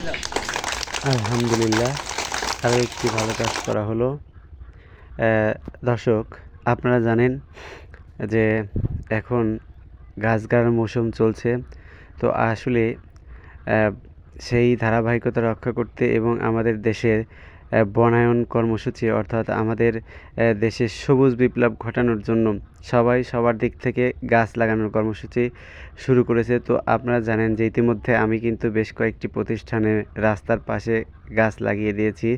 আলহামদুলিল্লাহ, আরও একটি ভালো কাজ করা হলো। দর্শক, আপনারা জানেন যে এখন গাছ গাড়ার মৌসুম চলছে। তো আসলে সেই ধারাবাহিকতা রক্ষা করতে এবং আমাদের দেশের বনায়ন কর্মসূচি অর্থাৎ আমাদের দেশের সবুজ বিপ্লব ঘটানোর জন্য সবাই সবার দিক থেকে গাছ লাগানোর কর্মসূচি শুরু করেছে। তো আপনারা জানেন যে ইতিমধ্যে আমি কিন্তু বেশ কয়েকটি প্রতিষ্ঠানে রাস্তার পাশে গাছ লাগিয়ে দিয়েছি।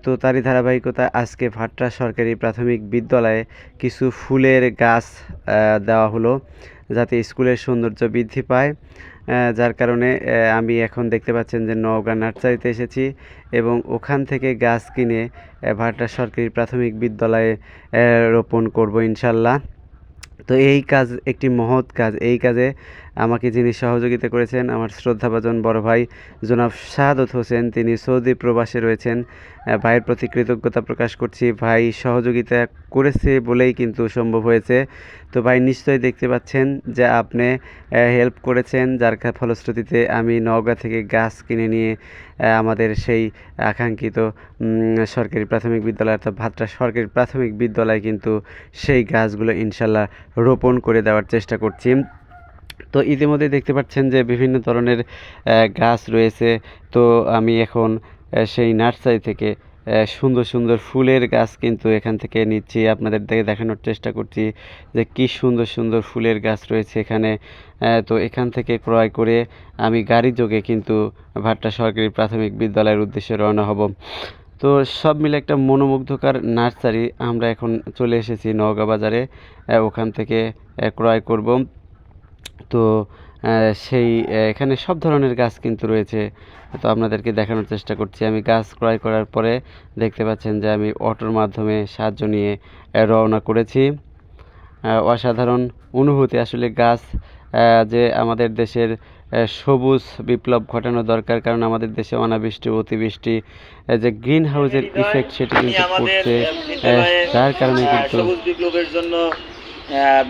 তো তারই ধারাবাহিকতা আজকে ভাট্রা সরকারি প্রাথমিক বিদ্যালয়ে কিছু ফুলের গাছ দেওয়া হলো যাতে স্কুলের সৌন্দর্য বৃদ্ধি পায়। যার কারণে আমি এখন দেখতে পাচ্ছেন যে নওগাঁ নার্সারিতে এসেছি এবং ওখান থেকে গাছ কিনে ভাট্রা সরকারি প্রাথমিক বিদ্যালয়ে রোপণ করব ইনশাল্লাহ। তো এই কাজ একটি মহৎ কাজ। এই কাজে আমাকে যিনি সহযোগিতা করেছেন আমার শ্রদ্ধাভাজন বড় ভাই জনাব শাহাদত হোসেন, তিনি সৌদি প্রবাসে রয়েছেন। ভাইয়ের প্রতি কৃতজ্ঞতা প্রকাশ করছি। ভাই সহযোগিতা করেছে বলেই কিন্তু সম্ভব হয়েছে। তো ভাই নিশ্চয়ই দেখতে পাচ্ছেন যে আপনি হেল্প করেছেন, যার ফলশ্রুতিতে আমি নওগাঁ থেকে গাছ কিনে নিয়ে আমাদের সেই আকাঙ্ক্ষিত সরকারি প্রাথমিক বিদ্যালয় অর্থাৎ ভাট্রা সরকারি প্রাথমিক বিদ্যালয়ে কিন্তু সেই গাছগুলো ইনশাল্লাহ রোপণ করে দেওয়ার চেষ্টা করছি। তো ইতিমধ্যে দেখতে পাচ্ছেন যে বিভিন্ন ধরনের গাছ রয়েছে। তো আমি এখন সেই নার্সারি থেকে সুন্দর সুন্দর ফুলের গাছ কিন্তু এখান থেকে নিচ্ছি, আপনাদের দেখানোর চেষ্টা করছি যে কী সুন্দর সুন্দর ফুলের গাছ রয়েছে এখানে। তো এখান থেকে ক্রয় করে আমি গাড়ি যোগে কিন্তু ভাট্রা সরকারি প্রাথমিক বিদ্যালয়ের উদ্দেশ্যে রওনা হব। তো সব মিলে একটা মনোমুগ্ধকর নার্সারি। আমরা এখন চলে এসেছি নওগাঁ বাজারে, ওখান থেকে ক্রয় করব। তো সেই এখানে সব ধরনের গাছ কিন্তু রয়েছে। তো আপনাদেরকে দেখানোর চেষ্টা করছি। আমি গাছ ক্রয় করার পরে দেখতে পাচ্ছেন যে আমি অটোর মাধ্যমে সাহায্য নিয়ে রওনা করেছি। অসাধারণ অনুভূতি আসলে গাছ যে আমাদের দেশের সবুজ বিপ্লব ঘটানো দরকার, কারণ আমাদের দেশে অনাবৃষ্টি অতিবৃষ্টি যে গ্রিন হাউসের ইফেক্ট সেটি কিন্তু পড়ছে, যার কারণে কিন্তু সবুজ বিপ্লবের জন্য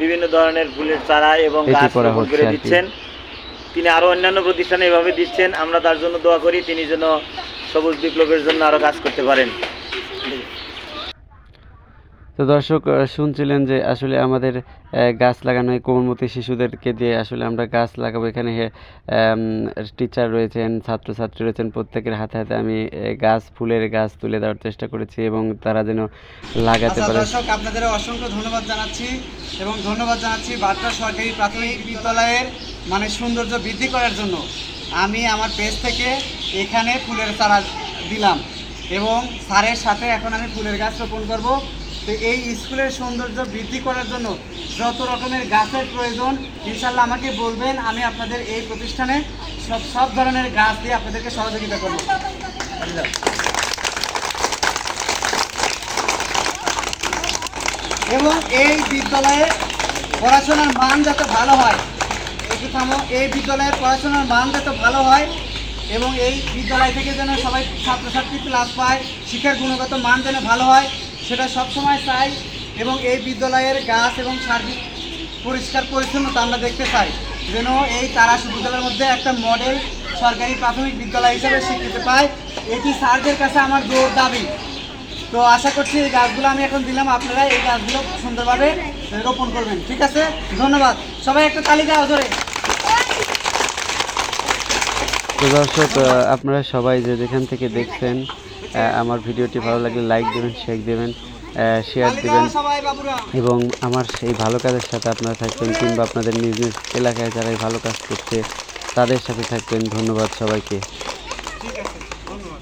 বিভিন্ন ধরনের ফুলের চারা এবং এটি গাছ করা রোপণ হচ্ছে করে আর কি। দিচ্ছেন। তিনি আরো অন্যান্য প্রতিষ্ঠানে এভাবে দিচ্ছেন, আমরা তার জন্য দোয়া করি তিনি যেন সবুজ বিপ্লবের জন্য আরো কাজ করতে পারেন। তো দর্শক, শুনছিলেন যে আসলে আমাদের গাছ লাগানো এই কোমলমতি শিশুদেরকে দিয়ে আসলে আমরা গাছ লাগাবো। এখানে টিচার রয়েছেন, ছাত্রছাত্রী রয়েছেন, প্রত্যেকের হাতে হাতে আমি ফুলের গাছ তুলে দেওয়ার চেষ্টা করেছি এবং তারা যেন লাগাতে পারে। দর্শক, আপনাদের অসংখ্য ধন্যবাদ জানাচ্ছি এবং ধন্যবাদ জানাচ্ছি ভাট্রা সরকারি প্রাথমিক বিদ্যালয়ের সৌন্দর্য বৃদ্ধি করার জন্য। আমি আমার পেজ থেকে এখানে ফুলের চারা দিলাম এবং স্যারের সাথে এখন আমি ফুলের গাছ রোপণ করব। তো এই স্কুলের সৌন্দর্য বৃদ্ধি করার জন্য যত রকমের গাছের প্রয়োজন ইনশাল্লাহ আমাকে বলবেন, আমি আপনাদের এই প্রতিষ্ঠানে সব ধরনের গাছ দিয়ে আপনাদেরকে সহযোগিতা করব। এবং এই বিদ্যালয়ে পড়াশোনার মান যাতে ভালো হয়, এই বিদ্যালয়ের পড়াশোনার মান যাতে ভালো হয় এবং এই বিদ্যালয় থেকে যেন সবাই ছাত্রছাত্রী ক্লাস পায়, শিক্ষার গুণগত মান যেন ভালো হয় সেটা সবসময় চাই। এবং এই বিদ্যালয়ের গাছ এবং সার্বিক পরিষ্কার পরিচ্ছন্নতা আমরা দেখতে চাই, যেন এই তারাশি বিদ্যালয়ের মধ্যে একটা মডেল সরকারি প্রাথমিক বিদ্যালয় হিসেবে স্বীকৃতি পায়। এটি স্যারদের কাছে আমার জোর দাবি। তো আশা করছি এই গাছগুলো আমি এখন দিলাম, আপনারা এই গাছগুলো সুন্দরভাবে রোপণ করবেন। ঠিক আছে, ধন্যবাদ। সবাই একটা তালিকা ধরে। তো দর্শক, আপনারা সবাই যে যেখান থেকে দেখছেন আমার ভিডিওটি ভালো লাগলে লাইক দেবেন, শেয়ার দেবেন এবং আমার সেই ভালো কাজের সাথে আপনারা থাকবেন, কিংবা আপনাদের নিজ নিজ এলাকায় যারা এই ভালো কাজ করছে তাদের সাথে থাকবেন। ধন্যবাদ সবাইকে। ঠিক আছে, ধন্যবাদ।